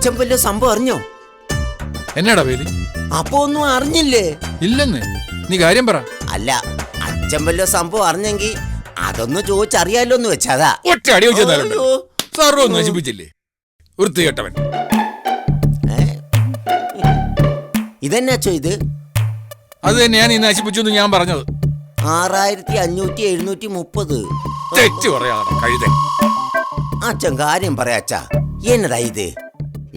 അച്ഛൻ വല്ല സംഭവം അറിഞ്ഞോ? എന്നാടാ വേലി? അപ്പൊ ഒന്നും അറിഞ്ഞില്ലേ? ഇല്ലെന്ന്. നീ കാര്യം പറ. അല്ല, അച്ഛൻ വല്ല സംഭവം അറിഞ്ഞെങ്കി അതൊന്ന് ചോദിച്ചറിയാലോ എന്ന് വെച്ചതാ. ഒറ്റ അടി വെച്ചാലുണ്ട് സർവ്വം നശിപ്പിച്ചില്ലേ വൃത്തികെട്ടവൻ. ഇതെന്നാച്ചോ ഇത്? അത് തന്നെയാണ് നീ നശിപ്പിച്ചു ഞാൻ പറഞ്ഞത്. 6500-730. തെറ്റ് പറയാതെ കഴുത. അച്ഛൻ കാര്യം പറയാ അച്ഛാ. എന്നതാ ഇത്?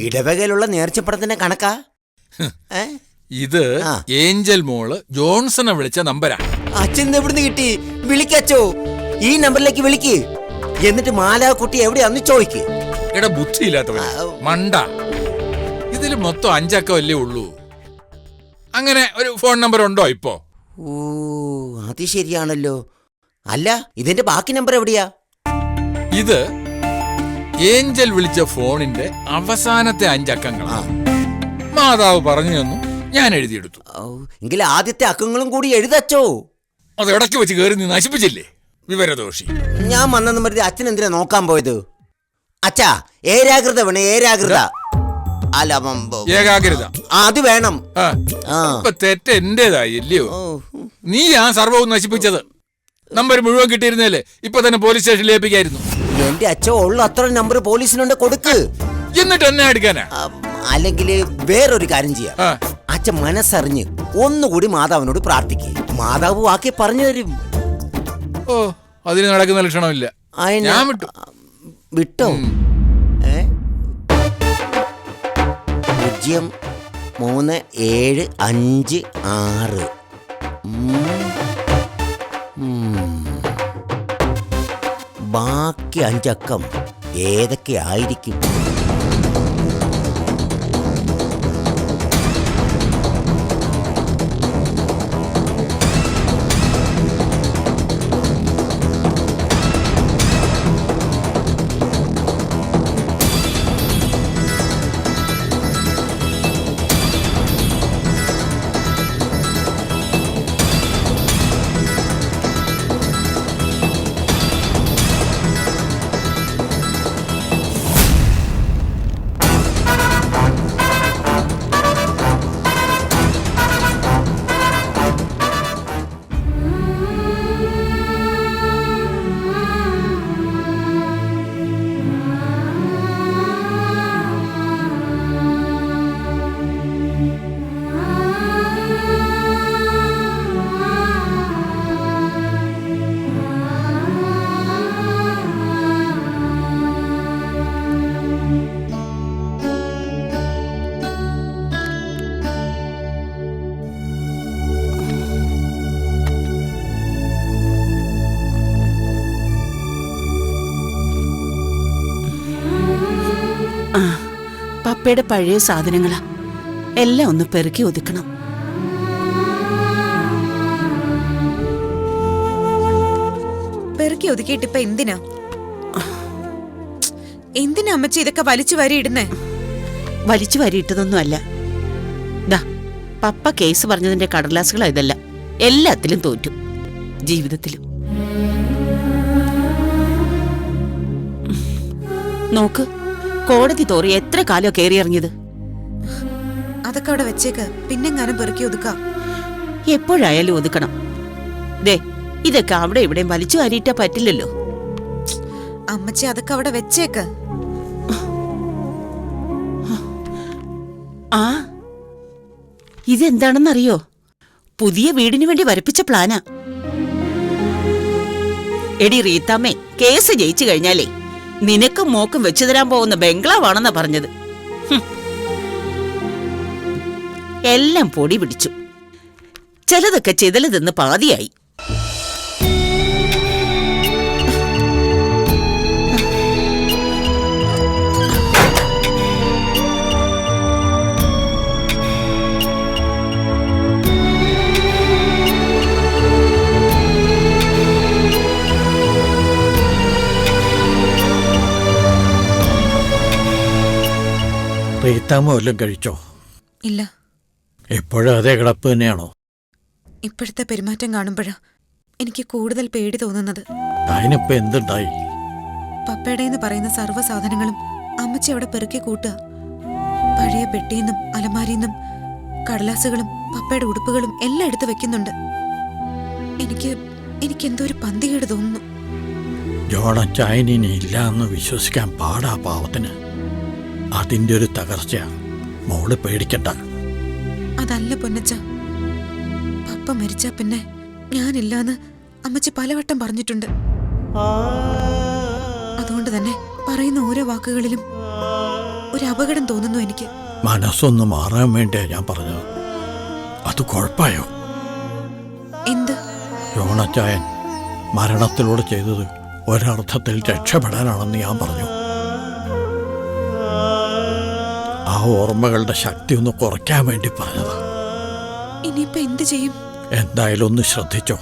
ഇടവകയിലുള്ള നേർച്ചപ്പടത്തിന്റെ കണക്കാ? ഇത് ഏഞ്ചൽ മോള് ജോൺസനെ വിളിച്ച നമ്പരാ. അച്ഛൻ എവിടുന്ന് കിട്ടി? വിളിക്കച്ചോ, ഈ നമ്പറിലേക്ക് വിളിക്ക്. എന്നിട്ട് മാലാക്കുട്ടി എവിടെയാന്ന് ചോദിക്ക്. എടാ ബുദ്ധിയില്ലാത്തവൻ മണ്ട. ഇതിൽ മൊത്തം 5 അക്കമല്ലേ ഉള്ളൂ. അങ്ങനെ ഒരു ഫോൺ നമ്പർ ഉണ്ടോ ഇപ്പോ? ഓ, അത് ശരിയാണല്ലോ. അല്ല, ഇതിന്റെ ബാക്കി നമ്പർ എവിടെയാ? ഇത് ഏഞ്ചൽ വിളിച്ച ഫോണിന്റെ അവസാനത്തെ 5 അക്കങ്ങളാ. മാതാവ് പറഞ്ഞു തന്നു, ഞാൻ എഴുതിയെടുത്തു. എങ്കിൽ ആദ്യത്തെ അക്കങ്ങളും കൂടി എഴുതച്ചോ. അത് ഇടയ്ക്ക് വെച്ച് കയറി നീ നശിപ്പിച്ചില്ലേ വിവരദോഷി. ഞാൻ വന്നെന്ന് പറഞ്ഞ് അച്ഛൻ എന്തിനാ നോക്കാൻ പോയത്? അച്ഛാ, ഏകാഗ്രത വേണം. ഏകാഗ്രത അല്ല, ഏകാഗ്രത അത് വേണം. ഇപ്പൊ തെറ്റ് എന്റേതായി ഇല്ലയോ? നീ ആ സർവവും നശിപ്പിച്ചത്. നമ്പർ മുഴുവൻ കിട്ടിയിരുന്നല്ലേ ഇപ്പൊ തന്നെ പോലീസ് സ്റ്റേഷനിൽ ഏൽപ്പിക്കായിരുന്നു. എന്റെ അച്ഛൻ ഉള്ള അത്ര നമ്പർ പോലീസിനുണ്ട്, കൊടുക്ക്. എന്നിട്ട് എന്നെ എടുക്കാനാ? അല്ലെങ്കിൽ വേറൊരു കാര്യം ചെയ്യാം. അച്ഛൻ മനസ്സറിഞ്ഞ് ഒന്നുകൂടി മാതാവിനോട് പ്രാർത്ഥിക്ക്. മാതാവ് വാക്കി പറഞ്ഞു തരും. ഓ, അതിന് നടക്കുന്ന ലക്ഷണമില്ല. ഞാൻ വിട്ടു. വിട്ടോ? 03756. ബാക്കി 5 അക്കം ഏതൊക്കെ ആയിരിക്കും? പപ്പയുടെ പഴയ സാധനങ്ങളാ, എല്ലാം ഒന്ന് പെറുക്കി ഒതുക്കണം. പെറുക്കി ഒതുക്കിയിട്ട് ഇപ്പൊ എന്തിനാ അമ്മച്ചി ഇതൊക്കെ വലിച്ചു വരിയിടുന്നേ? വലിച്ചു വരിയിട്ടതൊന്നും അല്ല. ദാ, പപ്പ കേസ് പറഞ്ഞതിന്റെ കടലാസുകളാ ഇതല്ല. എല്ലാത്തിലും തോറ്റു, ജീവിതത്തിലും. നോക്ക്, കോടതി തോറി എത്ര കാലോ കയറിയിറങ്ങിയത്. അതൊക്കെ അവിടെ വെച്ചേക്ക്, പിന്നെങ്ങാനും പെറുക്കി ഒതുക്കാം. എപ്പോഴായാലും ഒതുക്കണം. ദേ, ഇതൊക്കെ അവിടെ ഇവിടെയും വലിച്ചു വാരിയിട്ടാ പറ്റില്ലല്ലോ. അമ്മച്ചി അതൊക്കെ അവിടെ വെച്ചേക്ക്. ആ, ഇതെന്താണെന്നറിയോ? പുതിയ വീടിനു വേണ്ടി വരപ്പിച്ച പ്ലാനാ. എടി റീത്താമ്മേ, കേസ് ജയിച്ചു കഴിഞ്ഞാലേ നിനക്കും മോക്കും വെച്ചു തരാൻ പോകുന്ന ബംഗ്ലാവാണെന്നാ പറഞ്ഞത്. എല്ലാം പൊടി പിടിച്ചു. ചിലതൊക്കെ ചിതല് തിന്ന് പാതിയായി. റീത്താമ്മ വല്ലതും കഴിച്ചോ? ഇല്ല. എപ്പോഴും അതേ കിടപ്പ് തന്നെയാണോ? ഇപ്പോഴത്തെ പെരുമാറ്റം കാണുമ്പോഴാ എനിക്ക് കൂടുതൽ പേടി തോന്നുന്നത്. അതിനിപ്പോ എന്തുണ്ടായി? പപ്പയുടെന്ന് പറയുന്ന സർവ്വ സാധനങ്ങളും അമ്മച്ചി അവിടെ പെറുക്കി കൂട്ടുക. പഴയ പെട്ടിന്നും അലമാരിന്നും കടലാസുകളും പപ്പയുടെ ഉടുപ്പുകളും എല്ലാം എടുത്ത് വെക്കുന്നുണ്ട്. എനിക്ക് എന്തോ ഒരു പന്തികേട് തോന്നുന്നു. ജോണച്ചായനിനി ഇല്ല എന്ന് വിശ്വസിക്കാൻ പാടാ പാവത്തിന്. അതിൻ്റെ ഒരു തകർച്ച മോള് പേടിക്കണ്ട. അതല്ല പൊന്നച്ച, പപ്പ മരിച്ചാ പിന്നെ ഞാനില്ലാന്ന് അമ്മച്ചി പലവട്ടം പറഞ്ഞിട്ടുണ്ട്. അതുകൊണ്ട് തന്നെ പറയുന്ന ഓരോ വാക്കുകളിലും ഒരു അപകടം തോന്നുന്നു എനിക്ക്. മനസ്സൊന്ന് മാറാൻ വേണ്ടിയാ ഞാൻ പറഞ്ഞത്. അത് കുഴപ്പമായോ? എന്ത്? ജോണച്ചായൻ മരണത്തിലൂടെ ചെയ്തത് ഒരർത്ഥത്തിൽ രക്ഷപ്പെടാനാണെന്ന് ഞാൻ പറഞ്ഞു. ആ ഓർമ്മകളുടെ ശക്തി ഒന്ന് കുറയ്ക്കാൻ വേണ്ടി പറഞ്ഞതാ. ഇനിയിപ്പോ എന്ത് ചെയ്യും? എന്തായാലും ഒന്ന് ശ്രദ്ധിച്ചോ.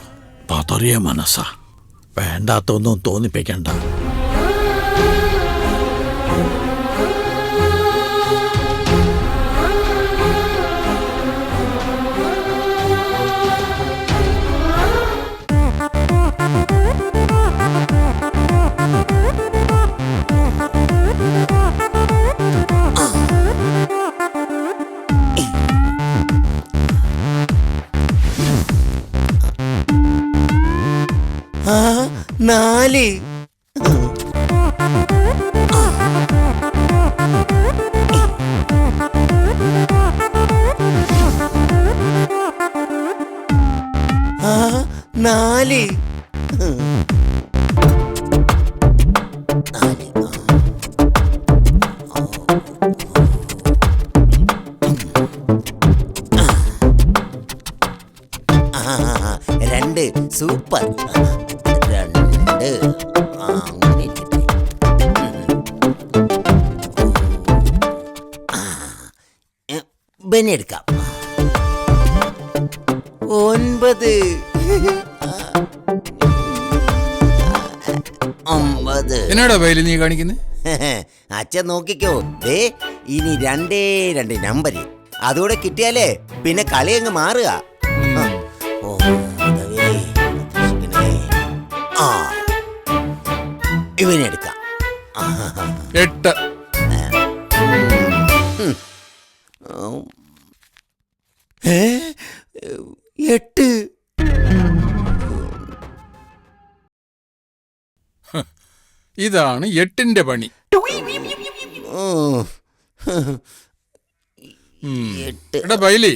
പതറിയ മനസ്സാ, വേണ്ടാത്തൊന്നും തോന്നിപ്പിക്കണ്ട. ആ 4. ആ 4. രണ്ട് സൂപ്പർ. 2 അങ്ങനെ ഇരിക്കട്ടെ. ബെന്നി എടുക്കാം. 9. 9. എന്നാടാ വയലിൽ നീ കാണിക്കുന്നത്? അച്ഛൻ നോക്കിക്കോ. ദേ ഇനി 2 നമ്പര് അതോടെ കിട്ടിയാലേ പിന്നെ കളി അങ്ങ് മാറുക. ഓ ദൈവമേ, രക്ഷിക്കണേ. ആ ഇവനെടുക്കാം. 8. 8. ഇതാണ് 8ന്റെ പണി. 8. എടാ ബൈലി,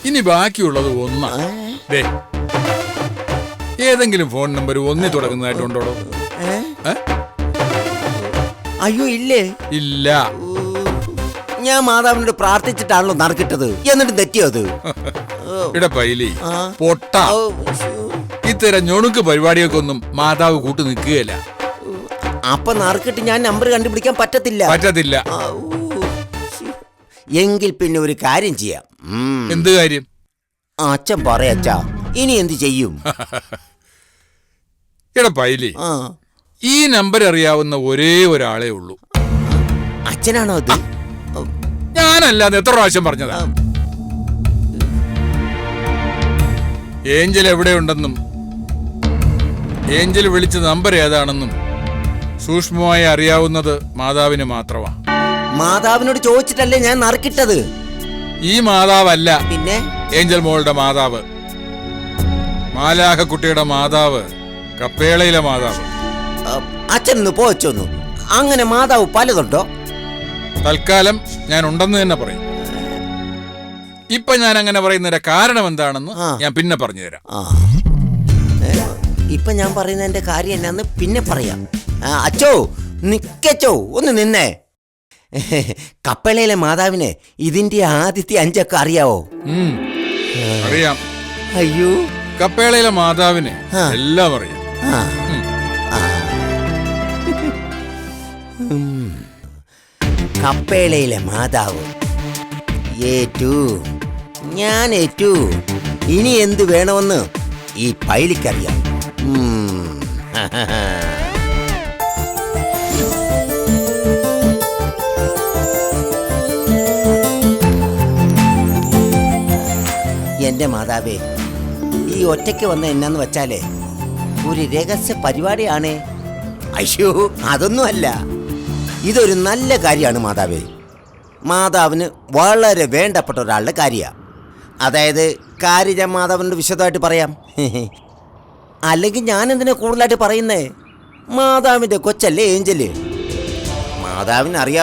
ഇനി ബാക്കിയുള്ളത് 1. ദേ ഏതെങ്കിലും ഫോൺ നമ്പർ 1 തുടങ്ങുന്നതായിട്ടുണ്ടോ? അയ്യോ ഇല്ലേ? ഇല്ല. ഞാൻ മാതാവിനോട് പ്രാർത്ഥിച്ചിട്ടാണല്ലോ നറുക്കിട്ടത്, എന്നിട്ട് തെറ്റിയോ അത്? എടാ ബൈലി പൊട്ട, ഇത്തരം ഞൊണുക്ക് പരിപാടിയൊക്കെ ഒന്നും മാതാവ് കൂട്ടു നിൽക്കുകയില്ല. അപ്പൊ നറുക്കിട്ട് ഞാൻ നമ്പർ കണ്ടുപിടിക്കാൻ പറ്റത്തില്ല. എങ്കിൽ പിന്നെ ഒരു കാര്യം ചെയ്യാം. എന്ത് കാര്യം? അച്ഛൻ പറയച്ചാ, ഇനി എന്ത് ചെയ്യും? എടാ പൈലി, ഈ നമ്പർ അറിയാവുന്ന ഒരേ ഒരാളേ ഉള്ളൂ. അച്ഛനാണോ അത്? ഞാനല്ലാതെ എത്ര പ്രാവശ്യം പറഞ്ഞതാ. ഏഞ്ചൽ എവിടെയുണ്ടെന്നും ഏഞ്ചൽ വിളിച്ച നമ്പർ ഏതാണെന്നും സൂക്ഷ്മമായി അറിയാവുന്നത് മാതാവിന് മാത്രമാ. മാതാവിനോട് ചോദിച്ചിട്ടല്ലേ ഞാൻ നറുക്കിട്ടത്. ഈ മാതാവല്ല, പിന്നെ ഏഞ്ചൽ മോളുടെ മാതാവ്, മാലാഹ കുട്ടിയുടെ മാതാവ്, കപ്പേളയിലെ മാതാവ്. അച്ഛനൊന്ന് പോച്ചോന്നു. അങ്ങനെ മാതാവ് പലതുണ്ടോ? തൽക്കാലം ഞാൻ ഉണ്ടെന്ന് തന്നെ പറയും. ഇപ്പൊ ഞാൻ അങ്ങനെ പറയുന്നതിന്റെ കാരണം എന്താണെന്ന് ഞാൻ പിന്നെ പറഞ്ഞു തരാം. ഇപ്പൊ ഞാൻ പറയുന്നതിന്റെ കാര്യം എന്നാന്ന് പിന്നെ പറയാം. അച്ചോ നിക്കച്ചോ, ഒന്ന് നിന്നേ. കപ്പളയിലെ മാതാവിന് ഇതിന്റെ ആദ്യത്തെ 5 ഒക്കെ അറിയാവോ? അറിയാം. അയ്യോ, കപ്പേളയിലെ മാതാവിന് എല്ലാം അറിയാം. കപ്പേളയിലെ മാതാവ് ഏറ്റു, ഞാൻ ഏറ്റു. ഇനി എന്ത് വേണമെന്ന് ഈ പൈലിക്കറിയാം. എന്റെ മാതാവേ, ഈ ഒറ്റയ്ക്ക് വന്ന എന്നാന്ന് വെച്ചാലേ ഒരു രഹസ്യ പരിപാടിയാണ്. അയ്യോ, അതൊന്നുമല്ല, ഇതൊരു നല്ല കാര്യമാണ് മാതാവേ. മാതാവിന് വളരെ വേണ്ടപ്പെട്ട ഒരാളുടെ കാര്യമാണ്. അതായത് കാര്യം ഞാൻ മാതാവിനോട് വിശദമായിട്ട് പറയാം. അല്ലെങ്കിൽ ഞാൻ എന്തിനാ കൂടുതലായിട്ട് പറയുന്നേ? മാതാവിൻ്റെ കൊച്ചല്ലേ ഏഞ്ചല്. മാതാവിന് അറിയാം